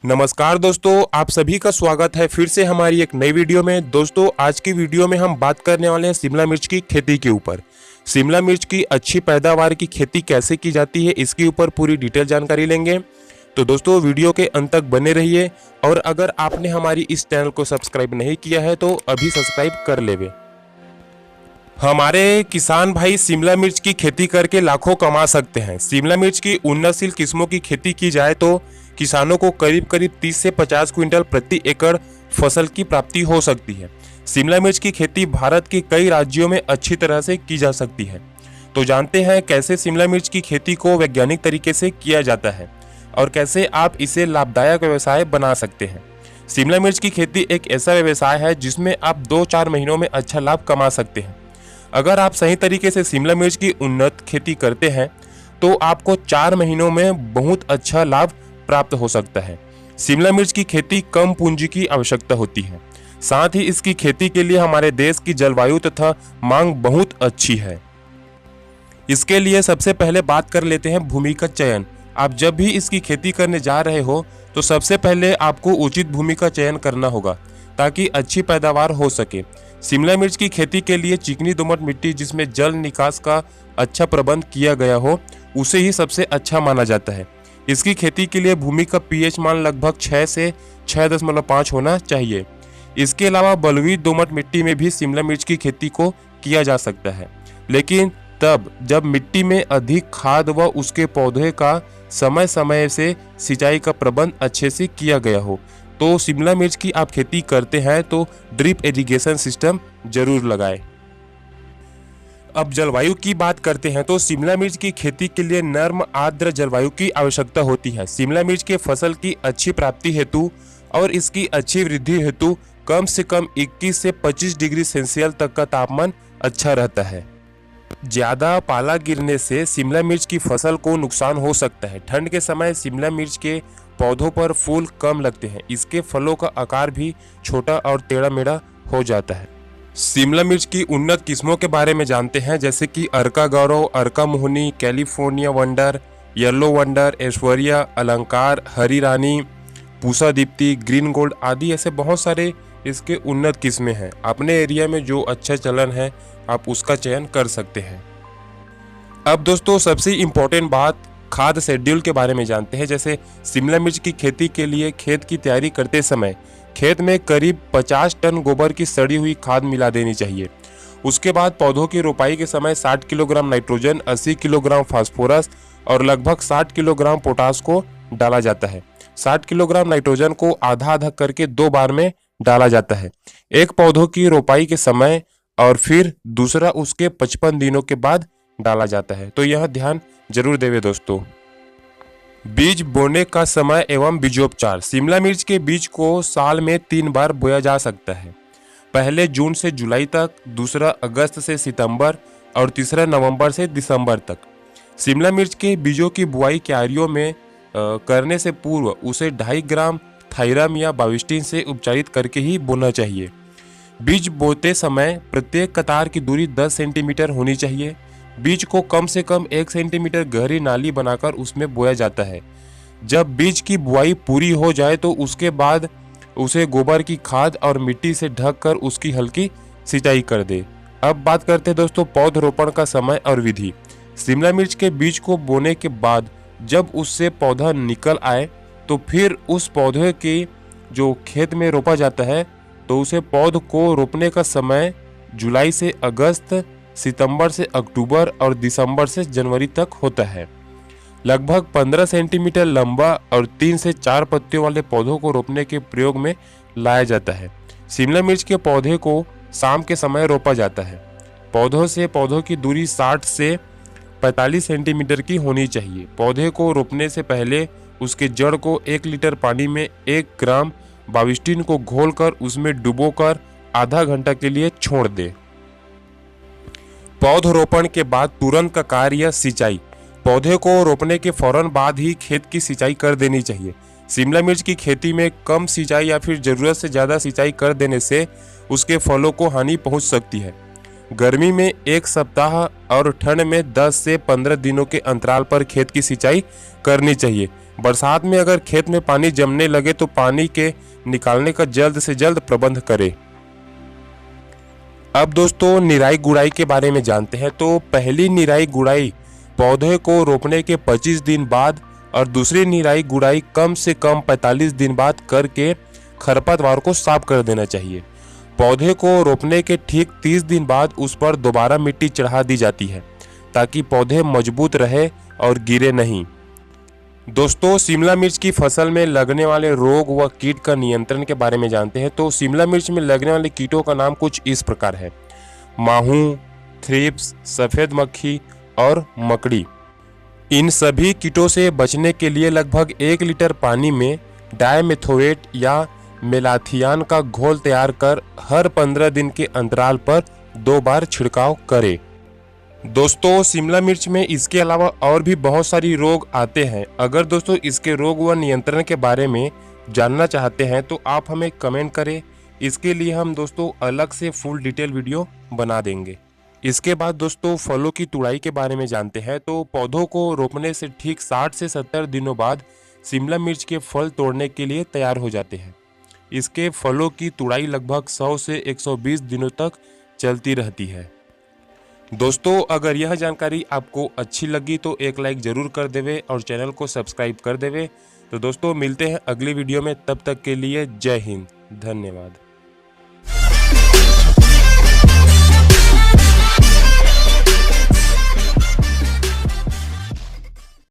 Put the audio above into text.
नमस्कार दोस्तों, आप सभी का स्वागत है फिर से हमारी एक नई वीडियो में। दोस्तों, आज की वीडियो में हम बात करने वाले हैं शिमला मिर्च की खेती के ऊपर। शिमला मिर्च की अच्छी पैदावार की खेती कैसे की जाती है, इसके ऊपर पूरी डिटेल जानकारी लेंगे। तो दोस्तों, वीडियो के अंत तक बने रहिए और अगर आपने हमारी इस चैनल को सब्सक्राइब नहीं किया है तो अभी सब्सक्राइब कर लेवे। हमारे किसान भाई शिमला मिर्च की खेती करके लाखों कमा सकते हैं। शिमला मिर्च की उन्नतशील किस्मों की खेती की जाए तो किसानों को करीब करीब 30 से 50 क्विंटल प्रति एकड़ फसल की प्राप्ति हो सकती है। शिमला मिर्च की खेती भारत के कई राज्यों में अच्छी तरह से की जा सकती है। तो जानते हैं कैसे शिमला मिर्च की खेती को वैज्ञानिक तरीके से किया जाता है और कैसे आप इसे लाभदायक व्यवसाय बना सकते हैं। शिमला मिर्च की खेती एक ऐसा व्यवसाय है जिसमें आप 2-4 महीनों में अच्छा लाभ कमा सकते हैं। अगर आप सही तरीके से शिमला मिर्च की उन्नत खेती करते हैं तो आपको 4 महीनों में बहुत अच्छा लाभ प्राप्त हो सकता है। शिमला मिर्च की खेती कम पूंजी की आवश्यकता होती है, साथ ही इसकी खेती के लिए हमारे देश की जलवायु तथा मांग बहुत अच्छी है। इसके लिए सबसे पहले बात कर लेते हैं भूमि का चयन। आप जब भी इसकी खेती करने जा रहे हो तो सबसे पहले आपको उचित भूमि का चयन करना होगा ताकि अच्छी पैदावार हो सके। शिमला मिर्च की खेती के लिए चिकनी दोमट मिट्टी जिसमें जल निकास का अच्छा प्रबंध किया गया हो उसे ही सबसे अच्छा माना जाता है। इसकी खेती के लिए भूमि का पीएच मान लगभग 6 से 6.5 होना चाहिए। इसके अलावा बलुई दोमट मिट्टी में भी शिमला मिर्च की खेती को किया जा सकता है, लेकिन तब जब मिट्टी में अधिक खाद व उसके पौधे का समय समय से सिंचाई का प्रबंध अच्छे से किया गया हो। तो शिमला मिर्च की आप खेती करते हैं तो ड्रिप इरिगेशन सिस्टम जरूर लगाएं। अब जलवायु की बात करते हैं तो शिमला मिर्च की खेती के लिए नर्म आर्द्र जलवायु की आवश्यकता होती है। शिमला मिर्च के फसल की अच्छी प्राप्ति हेतु और इसकी अच्छी वृद्धि हेतु कम से कम 21 से 25 डिग्री सेल्सियस तक का तापमान अच्छा रहता है। ज्यादा पाला गिरने से शिमला मिर्च की फसल को नुकसान हो सकता है। ठंड के समय शिमला मिर्च के पौधों पर फूल कम लगते हैं। इसके फलों का आकार भी छोटा और टेढ़ा मेढ़ा हो जाता है। शिमला मिर्च की उन्नत किस्मों के बारे में जानते हैं, जैसे कि Arka Gaurav, Arka Mohini, California Wonder, Yellow Wonder, Aishwarya, Alankar, Hari Rani, Pusa Deepti, Green Gold आदि ऐसे बहुत सारे इसके उन्नत किस्में हैं। अपने एरिया में जो अच्छा चलन है आप उसका चयन कर सकते हैं। अब दोस्तों, सबसे इम्पोर्टेंट बात खाद शेड्यूल के बारे में जानते हैं। जैसे शिमला मिर्च की खेती के लिए खेत की तैयारी करते समय खेत में करीब 50 टन गोबर की सड़ी हुई खाद मिला देनी चाहिए। उसके बाद पौधों की रोपाई के समय 60 किलोग्राम नाइट्रोजन, 80 किलोग्राम फास्फोरस और लगभग 60 किलोग्राम पोटास को डाला जाता है। 60 किलोग्राम नाइट्रोजन को आधा आधा करके 2 बार में डाला जाता है, एक पौधों की रोपाई के समय और फिर दूसरा उसके 55 दिनों के बाद डाला जाता है। तो यह ध्यान जरूर देवे दोस्तों। बीज बोने का समय एवं बीजोपचार। शिमला मिर्च के बीज को साल में 3 बार बोया जा सकता है। पहले जून से जुलाई तक, दूसरा अगस्त से सितंबर और तीसरा नवंबर से दिसंबर तक। शिमला मिर्च के बीजों की बुआई क्यारियों में करने से पूर्व उसे 2.5 ग्राम थाइरम या बाविस्टिन से उपचारित करके ही बोना चाहिए। बीज बोते समय प्रत्येक कतार की दूरी 10 सेंटीमीटर होनी चाहिए। बीज को कम से कम 1 सेंटीमीटर गहरी नाली बनाकर उसमें बोया जाता है। जब बीज की बुआई पूरी हो जाए तो उसके बाद उसे गोबर की खाद और मिट्टी से ढककर उसकी हल्की सिंचाई कर दे। अब बात करते हैं दोस्तों पौधरोपण का समय और विधि। शिमला मिर्च के बीज को बोने के बाद जब उससे पौधा निकल आए तो फिर उस पौधे के जो खेत में रोपा जाता है तो उसे पौध को रोपने का समय जुलाई से अगस्त, सितंबर से अक्टूबर और दिसंबर से जनवरी तक होता है। लगभग 15 सेंटीमीटर लंबा और 3 से 4 पत्तियों वाले पौधों को रोपने के प्रयोग में लाया जाता है। शिमला मिर्च के पौधे को शाम के समय रोपा जाता है। पौधों से पौधों की दूरी 60 से 45 सेंटीमीटर की होनी चाहिए। पौधे को रोपने से पहले उसके जड़ को 1 लीटर पानी में 1 ग्राम बाविस्टिन को घोलकर उसमें डुबोकर आधा घंटा के लिए छोड़ दे। पौधरोपण के बाद तुरंत का कार्य या सिंचाई। पौधे को रोपने के फौरन बाद ही खेत की सिंचाई कर देनी चाहिए। शिमला मिर्च की खेती में कम सिंचाई या फिर जरूरत से ज़्यादा सिंचाई कर देने से उसके फलों को हानि पहुंच सकती है। गर्मी में 1 सप्ताह और ठंड में 10 से 15 दिनों के अंतराल पर खेत की सिंचाई करनी चाहिए। बरसात में अगर खेत में पानी जमने लगे तो पानी के निकालने का जल्द से जल्द प्रबंध करें। अब दोस्तों निराई गुड़ाई के बारे में जानते हैं। तो पहली निराई गुड़ाई पौधे को रोपने के 25 दिन बाद और दूसरी निराई गुड़ाई कम से कम 45 दिन बाद करके खरपतवार को साफ कर देना चाहिए। पौधे को रोपने के ठीक 30 दिन बाद उस पर दोबारा मिट्टी चढ़ा दी जाती है ताकि पौधे मजबूत रहे और गिरे नहीं। दोस्तों शिमला मिर्च की फसल में लगने वाले रोग व कीट का नियंत्रण के बारे में जानते हैं। तो शिमला मिर्च में लगने वाले कीटों का नाम कुछ इस प्रकार है: माहू, थ्रिप्स, सफ़ेद मक्खी और मकड़ी। इन सभी कीटों से बचने के लिए लगभग 1 लीटर पानी में डायमेथोएट या मेलाथियान का घोल तैयार कर हर 15 दिन के अंतराल पर 2 बार छिड़काव करें। दोस्तों शिमला मिर्च में इसके अलावा और भी बहुत सारी रोग आते हैं। अगर दोस्तों इसके रोग व नियंत्रण के बारे में जानना चाहते हैं तो आप हमें कमेंट करें। इसके लिए हम दोस्तों अलग से फुल डिटेल वीडियो बना देंगे। इसके बाद दोस्तों फलों की तुड़ाई के बारे में जानते हैं। तो पौधों को रोपने से ठीक 60 से 70 दिनों बाद शिमला मिर्च के फल तोड़ने के लिए तैयार हो जाते हैं। इसके फलों की तुड़ाई लगभग 100 से 120 दिनों तक चलती रहती है। दोस्तों अगर यह जानकारी आपको अच्छी लगी तो एक लाइक जरूर कर देवे और चैनल को सब्सक्राइब कर देवे। तो दोस्तों मिलते हैं अगली वीडियो में, तब तक के लिए जय हिंद, धन्यवाद।